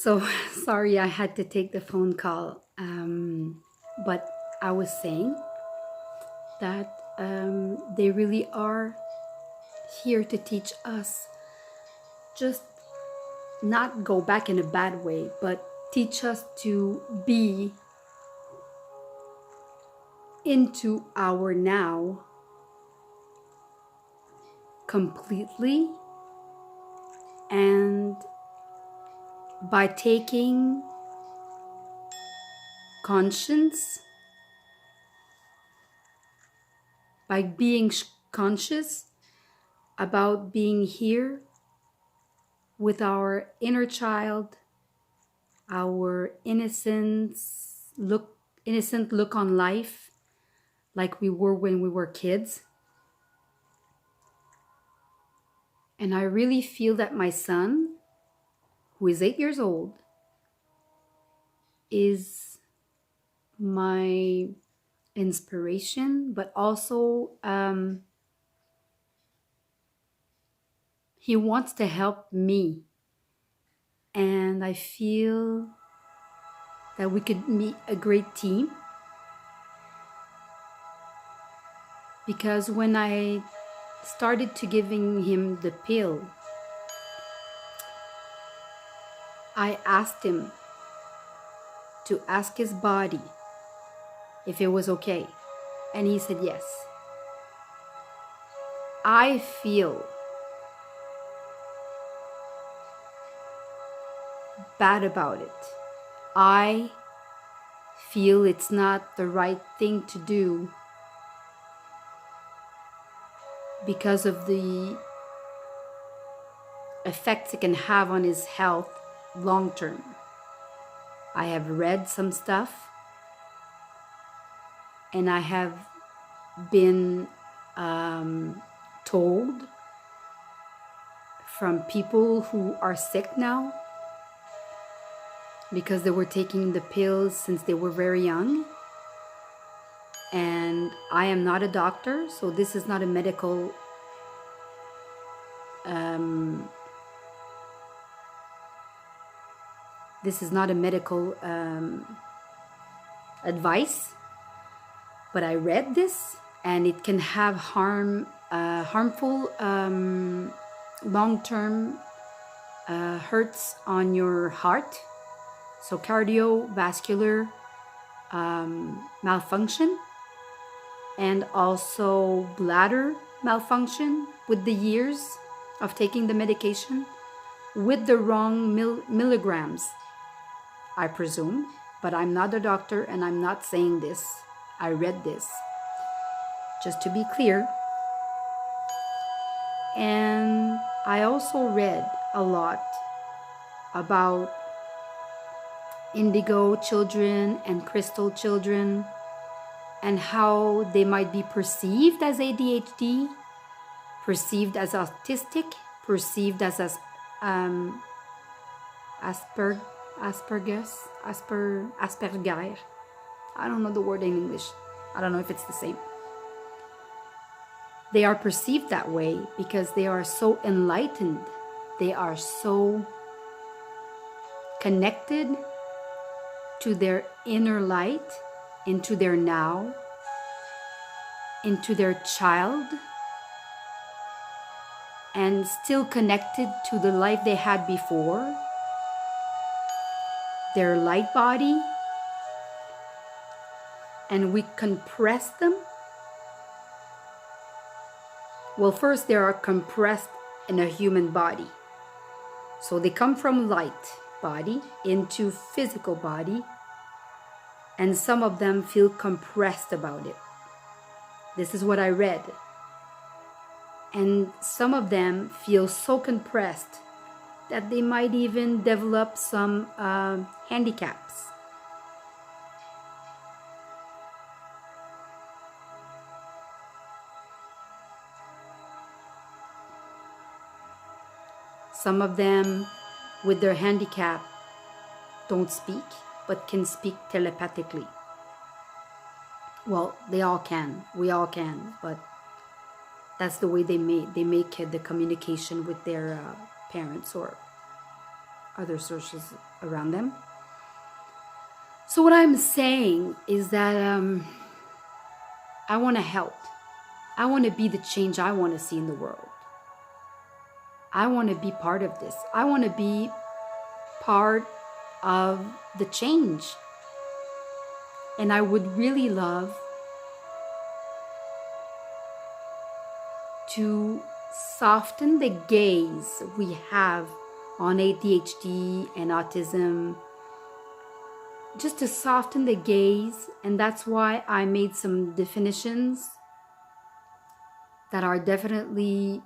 So sorry I had to take the phone call. But I was saying that they really are here to teach us, just not go back in a bad way, but teach us to be into our now completely, and by taking conscience, by being conscious about being here with our inner child, our innocent look on life, like we were when we were kids. And I really feel that my son, who is 8 years old, is my inspiration, but also he wants to help me. And I feel that we could meet a great team, because when I started to giving him the pill, I asked him to ask his body if it was okay, and he said yes. I feel bad about it. I feel it's not the right thing to do because of the effects it can have on his health long term. I have read some stuff, and I have been told from people who are sick now because they were taking the pills since they were very young. And I am not a doctor, so this is not a medical advice, but I read this, and it can have harmful long-term hurts on your heart, so cardiovascular malfunction, and also bladder malfunction with the years of taking the medication with the wrong milligrams, I presume. But I'm not a doctor, and I'm not saying this. I read this, just to be clear. And I also read a lot about indigo children and crystal children, and how they might be perceived as ADHD, perceived as autistic, perceived as Asperger. I don't know the word in English. I don't know if it's the same. They are perceived that way because they are so enlightened. They are so connected to their inner light, into their now, into their child, and still connected to the life they had before, their light body, and we compress them. Well, first they are compressed in a human body. So they come from light body into physical body, and some of them feel compressed about it. This is what I read. And some of them feel so compressed that they might even develop some handicaps. Some of them, with their handicap, don't speak, but can speak telepathically. Well, they all can. We all can, but that's the way they make the communication with their parents or other sources around them. So what I'm saying is that I want to help. I want to be the change I want to see in the world. I want to be part of this. I want to be part of the change. And I would really love to soften the gaze we have on ADHD and autism, just to soften the gaze. And that's why I made some definitions that are definitely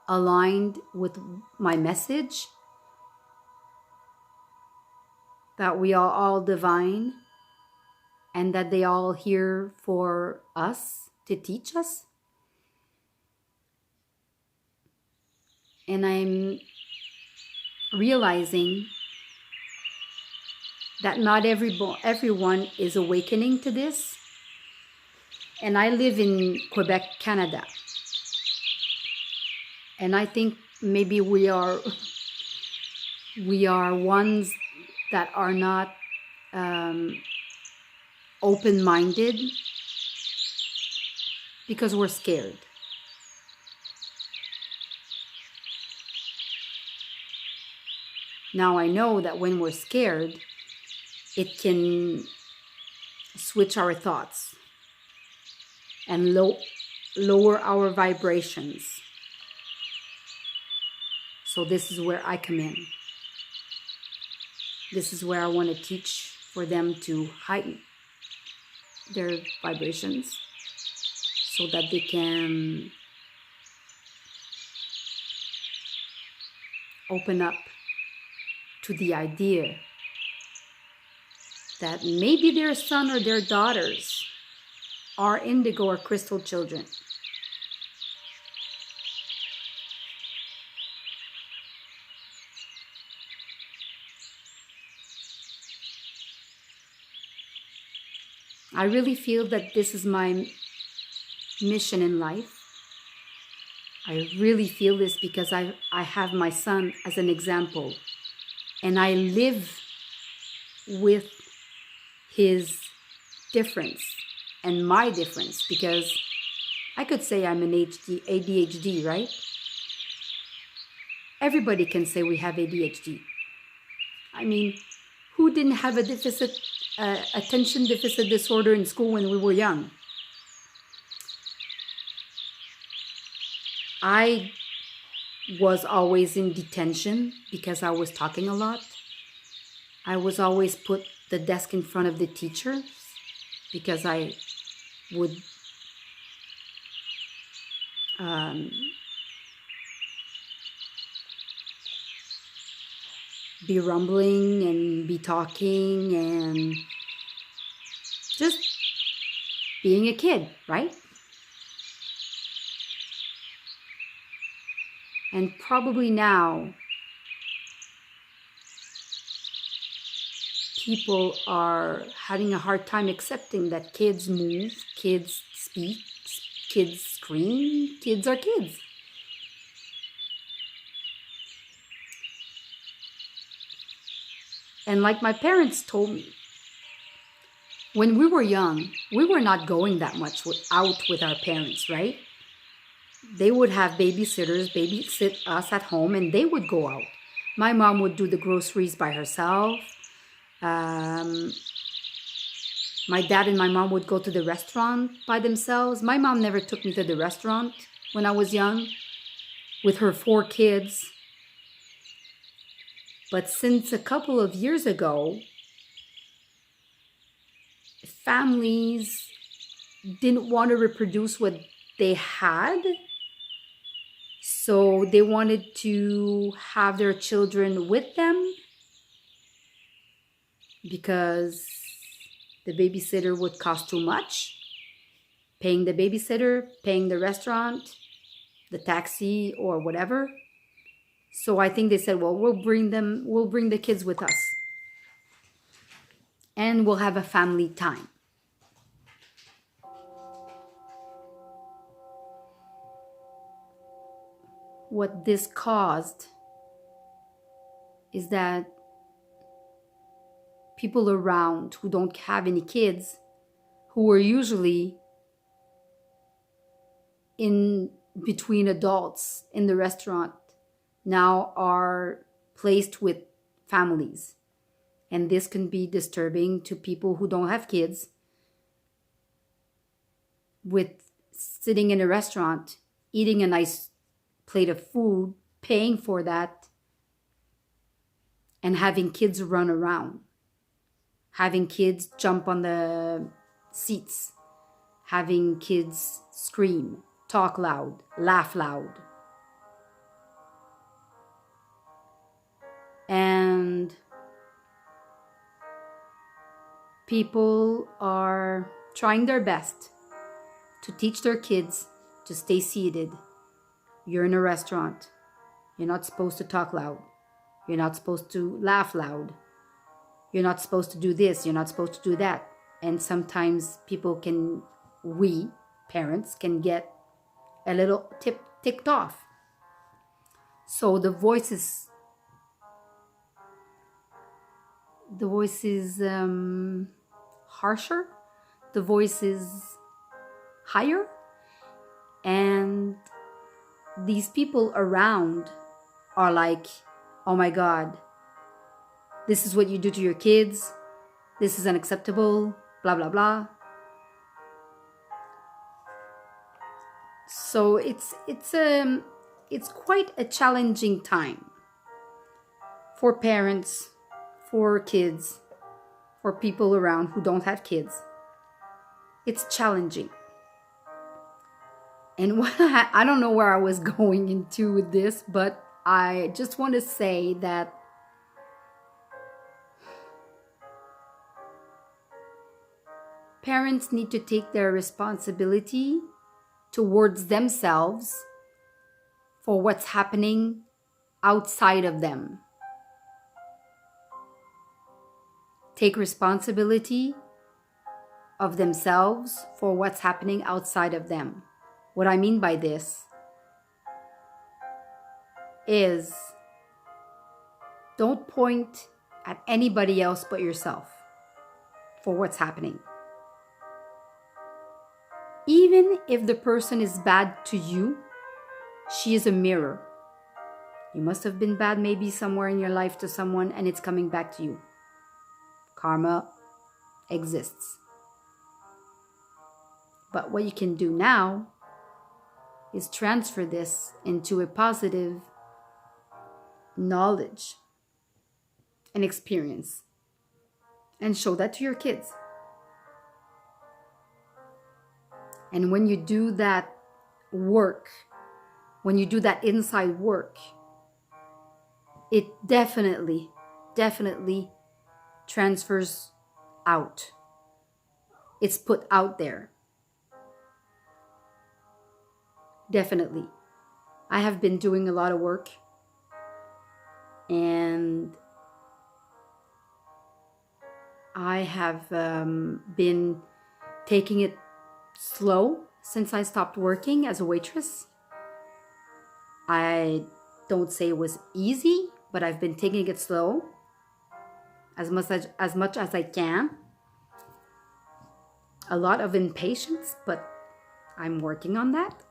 aligned with my message, that we are all divine and that they all here for us to teach us. And I'm realizing that not everyone is awakening to this. And I live in Quebec, Canada. And I think maybe we are ones that are not open-minded because we're scared. Now I know that when we're scared, it can switch our thoughts and lower our vibrations. So this is where I come in. This is where I want to teach for them to heighten their vibrations so that they can open up to the idea that maybe their son or their daughters are indigo or crystal children. I really feel that this is my mission in life. I really feel this because I have my son as an example. And I live with his difference and my difference, because I could say I'm an ADHD, right? Everybody can say we have ADHD. I mean, who didn't have a attention deficit disorder in school when we were young? I was always in detention because I was talking a lot. I was always put the desk in front of the teacher because I would be rumbling and be talking and just being a kid, right? And probably now people are having a hard time accepting that kids move, kids speak, kids scream, kids are kids. And like my parents told me, when we were young, we were not going that much out with our parents, right? They would have babysitters babysit us at home, and they would go out. My mom would do the groceries by herself. My dad and my mom would go to the restaurant by themselves. My mom never took me to the restaurant when I was young with her 4 kids. But since a couple of years ago, families didn't want to reproduce what they had. So they wanted to have their children with them because the babysitter would cost too much. Paying the babysitter, paying the restaurant, the taxi, or whatever. So I think they said, well, we'll bring the kids with us. And we'll have a family time. What this caused is that people around who don't have any kids, who are usually in between adults in the restaurant, now are placed with families. And this can be disturbing to people who don't have kids, with sitting in a restaurant, eating a nice plate of food, paying for that, and having kids run around, having kids jump on the seats, having kids scream, talk loud, laugh loud. And people are trying their best to teach their kids to stay seated. You're in a restaurant. You're not supposed to talk loud. You're not supposed to laugh loud. You're not supposed to do this. You're not supposed to do that. And sometimes we, parents, can get a little ticked off. So the voice is harsher. The voice is higher. And these people around are like, oh my God, this is what you do to your kids. This is unacceptable, blah, blah, blah. So it's quite a challenging time for parents, for kids, for people around who don't have kids. It's challenging. And I don't know where I was going into with this, but I just want to say that parents need to take their responsibility towards themselves for what's happening outside of them. Take responsibility of themselves for what's happening outside of them. What I mean by this is, don't point at anybody else but yourself for what's happening. Even if the person is bad to you, she is a mirror. You must have been bad maybe somewhere in your life to someone, and it's coming back to you. Karma exists. But what you can do now is transfer this into a positive knowledge and experience, and show that to your kids. And when you do that work, when you do that inside work, it definitely transfers out. It's put out there. Definitely. I have been doing a lot of work, and I have been taking it slow since I stopped working as a waitress. I don't say it was easy, but I've been taking it slow as much as I can. A lot of impatience, but I'm working on that.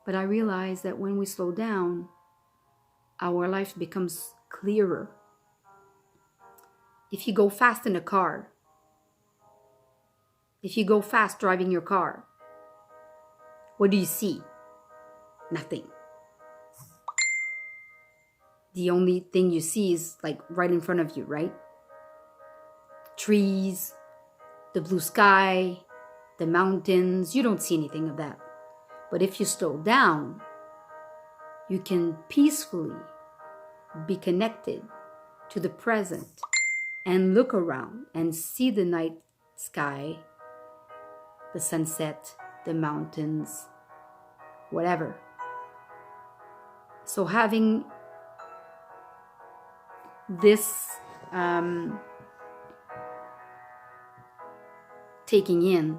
But I realize that when we slow down, our life becomes clearer. If you go fast in a car, if you go fast driving your car, what do you see? Nothing. The only thing you see is like right in front of you, right? Trees, the blue sky, the mountains. You don't see anything of that. But if you slow down, you can peacefully be connected to the present and look around and see the night sky, the sunset, the mountains, whatever. So having this taking in,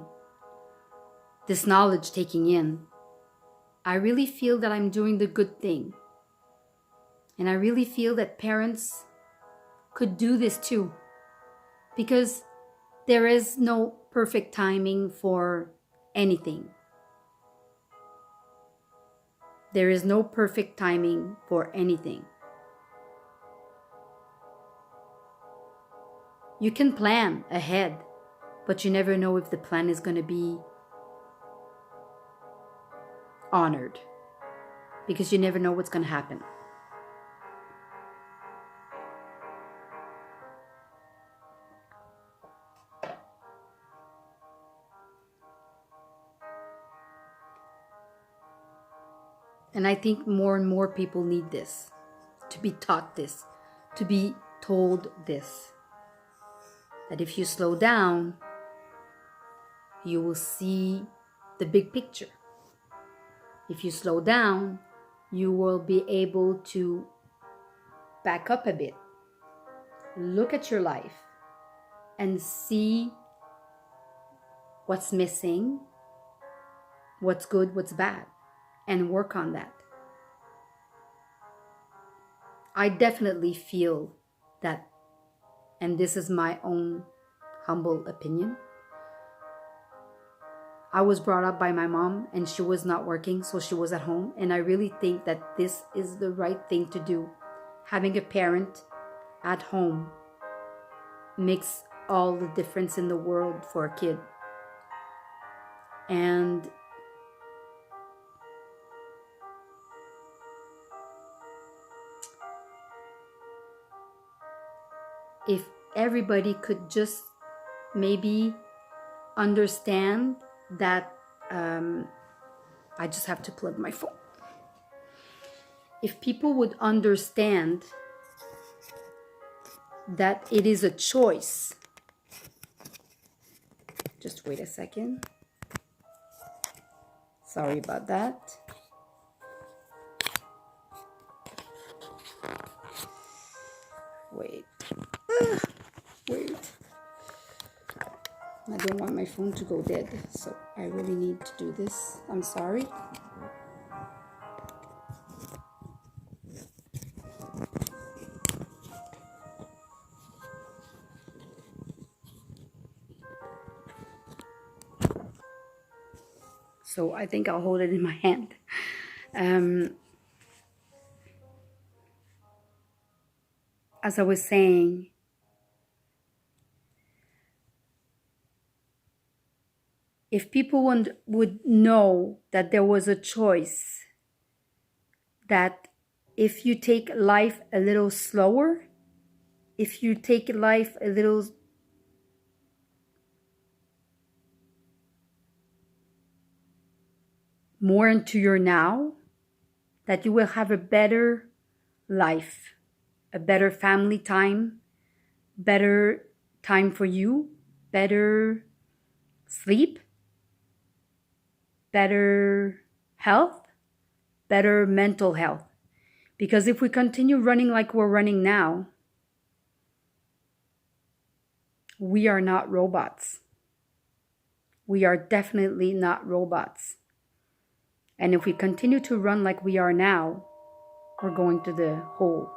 this knowledge taking in, I really feel that I'm doing the good thing And I really feel that parents could do this too, because there is no perfect timing for anything. There is no perfect timing for anything. You can plan ahead, but you never know if the plan is going to be honored, because you never know what's going to happen. And I think more and more people need this, to be taught this, to be told this. That if you slow down, you will see the big picture. If you slow down, you will be able to back up a bit, look at your life, and see what's missing, what's good, what's bad, and work on that. I definitely feel that, and this is my own humble opinion. I was brought up by my mom and she was not working, so she was at home. And I really think that this is the right thing to do. Having a parent at home makes all the difference in the world for a kid. And if everybody could just maybe understand that, I just have to plug my phone. If people would understand that it is a choice. Just wait a second. Sorry about that. Wait. Wait. I don't want my phone to go dead, so I really need to do this. I'm sorry. So I think I'll hold it in my hand. As I was saying, if people would know that there was a choice, that if you take life a little slower, if you take life a little more into your now, that you will have a better life, a better family time, better time for you, better sleep, better health, better mental health. Because if we continue running like we're running now, we are not robots. We are definitely not robots. And if we continue to run like we are now, we're going to the hole.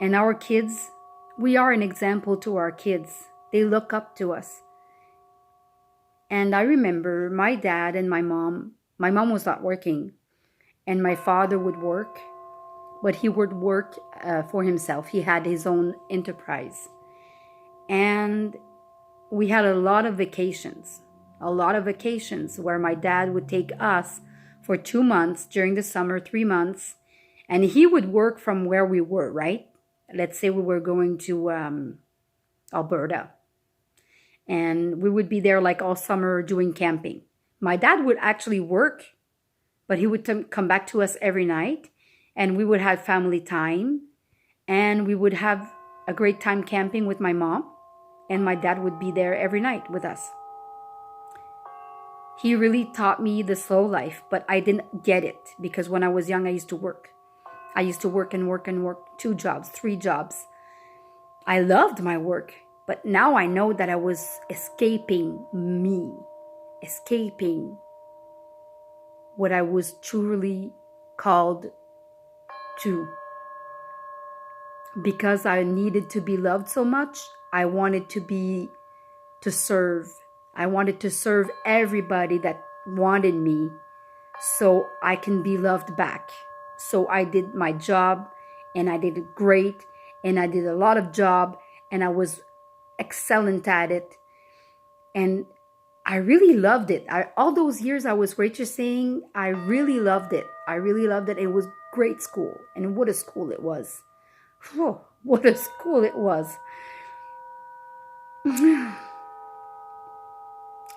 And our kids, we are an example to our kids. They look up to us. And I remember my dad and my mom was not working, and my father would work, but he would work for himself. He had his own enterprise. And we had a lot of vacations where my dad would take us for 2 months during the summer, 3 months, and he would work from where we were, right? Let's say we were going to Alberta. And we would be there like all summer doing camping. My dad would actually work, but he would come back to us every night, and we would have family time, and we would have a great time camping with my mom, and my dad would be there every night with us. He really taught me the slow life, but I didn't get it because when I was young, I used to work. I used to work and work and work, 2 jobs, 3 jobs. I loved my work. But now I know that I was escaping me, escaping what I was truly called too. Because I needed to be loved so much, I wanted to serve. I wanted to serve everybody that wanted me so I can be loved back. So I did my job, and I did it great, and I did a lot of job, and I was excellent at it. And I really loved it. All those years I was waitressing, I really loved it. I really loved it. It was great school. And what a school it was. Oh, what a school it was.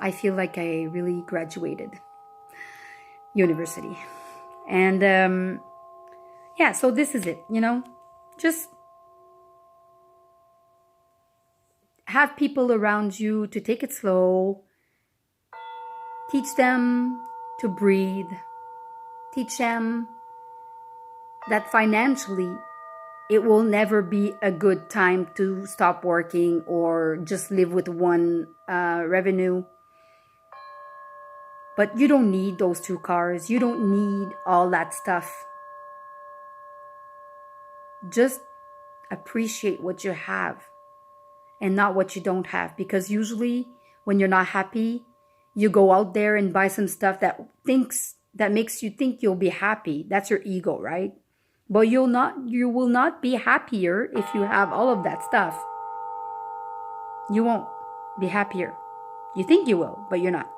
I feel like I really graduated university. And yeah, so this is it, just have people around you to take it slow. Teach them to breathe. Teach them that financially it will never be a good time to stop working or just live with one revenue. But you don't need those 2 cars. You don't need all that stuff. Just appreciate what you have and not what you don't have. Because usually when you're not happy, you go out there and buy some stuff that makes you think you'll be happy. That's your ego, right? But you will not be happier if you have all of that stuff. You won't be happier. You think you will, but you're not.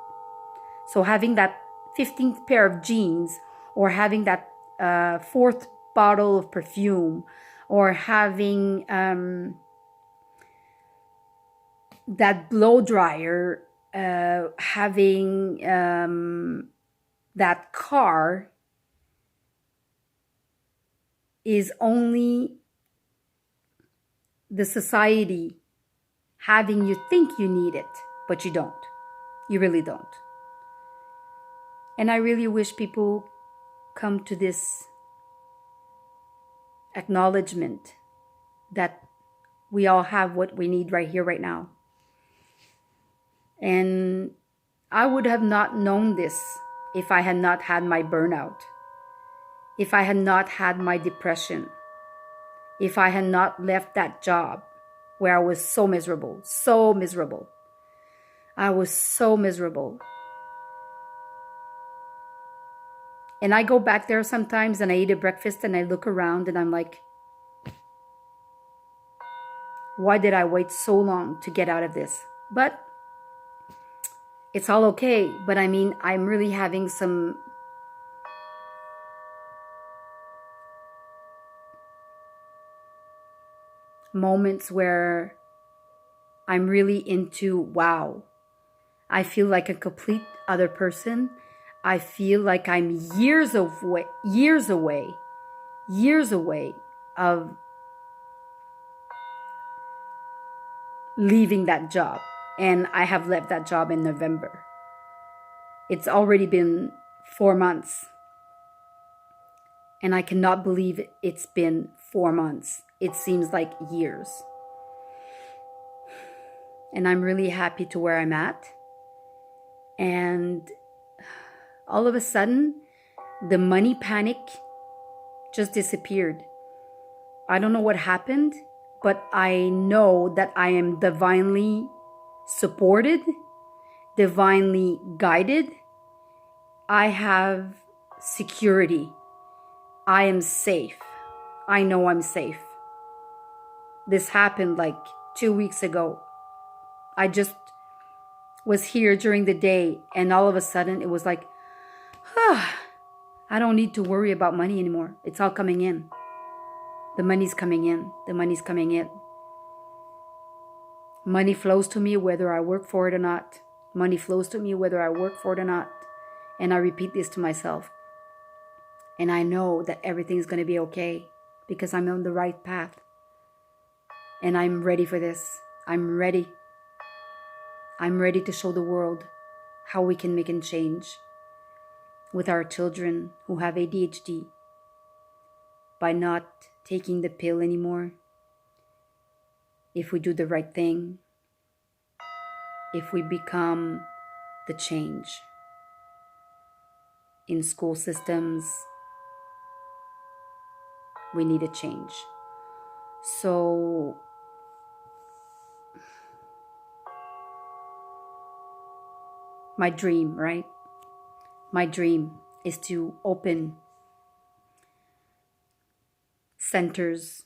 So having that 15th pair of jeans, or having that 4th bottle of perfume, or having that blow dryer, having that car, is only the society having you think you need it, but you don't. You really don't. And I really wish people come to this acknowledgement that we all have what we need right here, right now. And I would have not known this if I had not had my burnout, if I had not had my depression, if I had not left that job where I was so miserable, so miserable. I was so miserable. And I go back there sometimes and I eat a breakfast and I look around and I'm like, why did I wait so long to get out of this? But it's all okay. But I mean, I'm really having some moments where I'm really into, wow, I feel like a complete other person. I feel like I'm years away of leaving that job. And I have left that job in November. It's already been 4 months. And I cannot believe it's been 4 months. It seems like years. And I'm really happy to where I'm at. And all of a sudden, the money panic just disappeared. I don't know what happened, but I know that I am divinely supported, divinely guided. I have security. I am safe. I know I'm safe. This happened like 2 weeks ago. I just was here during the day, and all of a sudden it was like, I don't need to worry about money anymore. It's all coming in. The money's coming in. The money's coming in. Money flows to me whether I work for it or not. Money flows to me whether I work for it or not. And I repeat this to myself. And I know that everything's going to be okay because I'm on the right path. And I'm ready for this. I'm ready. I'm ready to show the world how we can make a change with our children who have ADHD by not taking the pill anymore. If we do the right thing, if we become the change in school systems, we need a change. So my dream, right? My dream is to open centers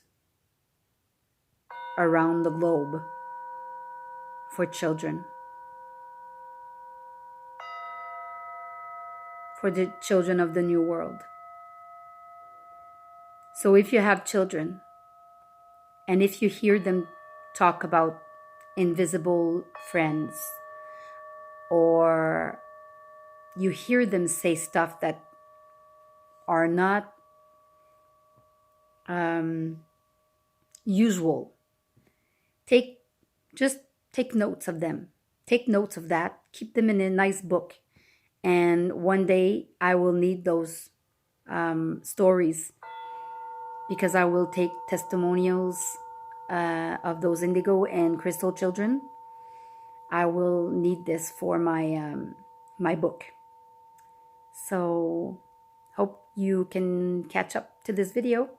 around the globe for children, for the children of the new world. So if you have children, and if you hear them talk about invisible friends, or you hear them say stuff that are not usual, just take notes of them. Take notes of that. Keep them in a nice book. And one day I will need those stories, because I will take testimonials of those indigo and crystal children. I will need this for my book. So hope you can catch up to this video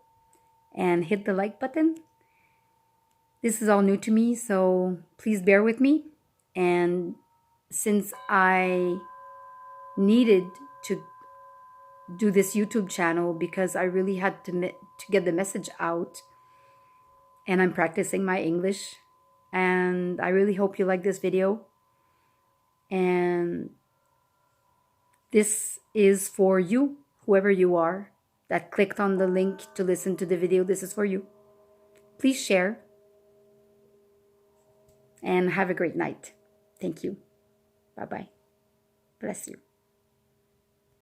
and hit the like button. This is all new to me, so please bear with me. And since I needed to do this YouTube channel because I really had to get the message out, and I'm practicing my English, and I really hope you like this video. And this is for you, whoever you are that clicked on the link to listen to the video. This is for you. Please share and have a great night. Thank you. Bye-bye. Bless you.